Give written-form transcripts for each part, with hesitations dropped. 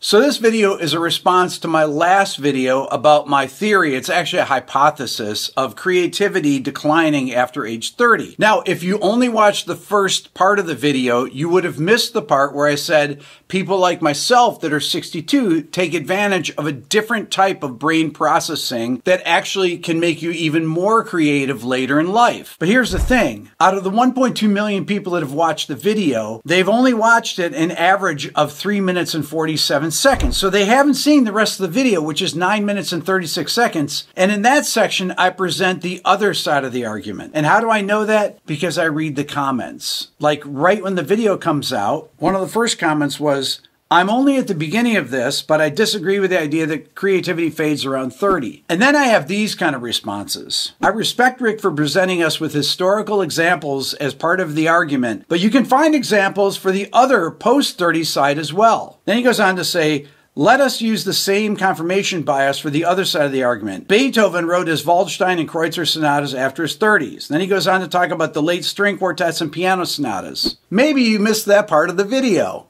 So this video is a response to my last video about my theory. It's actually a hypothesis of creativity declining after age 30. Now, if you only watched the first part of the video, you would have missed the part where I said people like myself that are 62 take advantage of a different type of brain processing that actually can make you even more creative later in life. But here's the thing. Out of the 1.2 million people that have watched the video, they've only watched it an average of 3 minutes and 47 seconds. So they haven't seen the rest of the video, which is 9 minutes and 36 seconds. And in that section, I present the other side of the argument. And how do I know that? Because I read the comments. Like right when the video comes out, one of the first comments was, "I'm only at the beginning of this, but I disagree with the idea that creativity fades around 30. And then I have these kind of responses. "I respect Rick for presenting us with historical examples as part of the argument, but you can find examples for the other post-30 side as well." Then he goes on to say, "Let us use the same confirmation bias for the other side of the argument. Beethoven wrote his Waldstein and Kreutzer sonatas after his 30s. Then he goes on to talk about the late string quartets and piano sonatas. Maybe you missed that part of the video."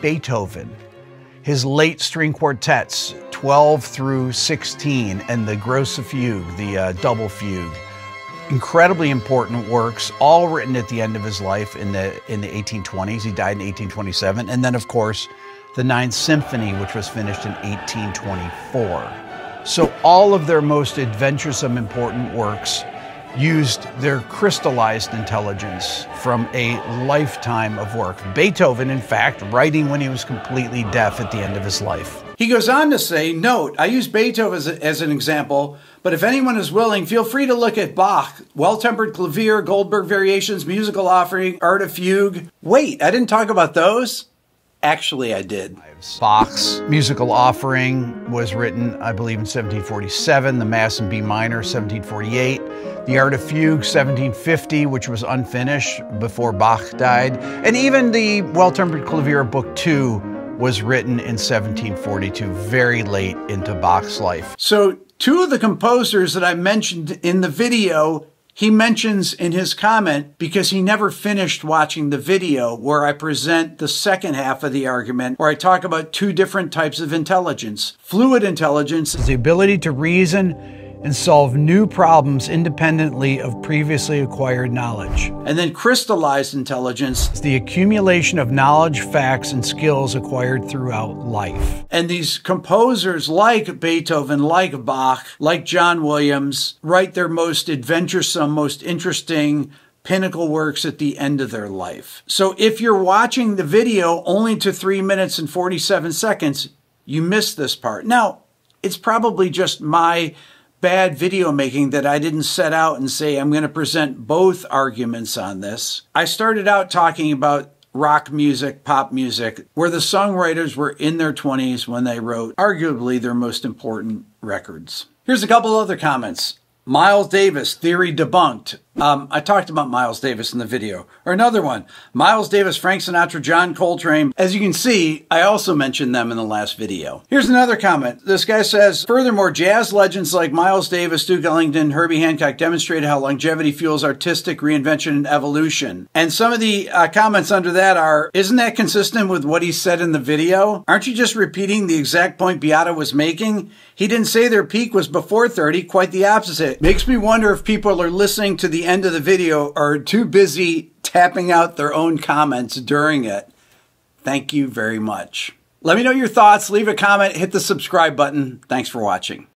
Beethoven, his late string quartets, 12 through 16, and the Grosse Fugue, the double fugue. Incredibly important works, all written at the end of his life in the 1820s. He died in 1827. And then, of course, the Ninth Symphony, which was finished in 1824. So all of their most adventuresome, important works used their crystallized intelligence from a lifetime of work. Beethoven, in fact, writing when he was completely deaf at the end of his life. He goes on to say, "Note, I use Beethoven as an example, but if anyone is willing, feel free to look at Bach, Well-Tempered Clavier, Goldberg Variations, Musical Offering, Art of Fugue." Wait, I didn't talk about those? Actually, I did. Bach's Musical Offering was written, I believe, in 1747. The Mass in B minor, 1748. The Art of Fugue, 1750, which was unfinished before Bach died. And even the Well-Tempered Clavier Book 2 was written in 1742, very late into Bach's life. So two of the composers that I mentioned in the video, he mentions in his comment because he never finished watching the video where I present the second half of the argument where I talk about two different types of intelligence. Fluid intelligence is the ability to reason and solve new problems independently of previously acquired knowledge. And then crystallized intelligence is the accumulation of knowledge, facts, and skills acquired throughout life. And these composers like Beethoven, like Bach, like John Williams, write their most adventuresome, most interesting pinnacle works at the end of their life. So if you're watching the video only to 3 minutes and 47 seconds, you missed this part. Now, it's probably just my bad video making that I didn't set out and say I'm going to present both arguments on this. I started out talking about rock music, pop music, where the songwriters were in their 20s when they wrote arguably their most important records. Here's a couple other comments. Miles Davis, theory debunked. I talked about Miles Davis in the video. Or another one, Miles Davis, Frank Sinatra, John Coltrane. As you can see, I also mentioned them in the last video. Here's another comment. This guy says, "Furthermore, jazz legends like Miles Davis, Duke Ellington, Herbie Hancock demonstrated how longevity fuels artistic reinvention and evolution." And some of the comments under that are, "Isn't that consistent with what he said in the video? Aren't you just repeating the exact point Beato was making? He didn't say their peak was before 30, quite the opposite." Makes me wonder if people are listening to the end of the video or too busy tapping out their own comments during it. Thank you very much. Let me know your thoughts. Leave a comment. Hit the subscribe button. Thanks for watching.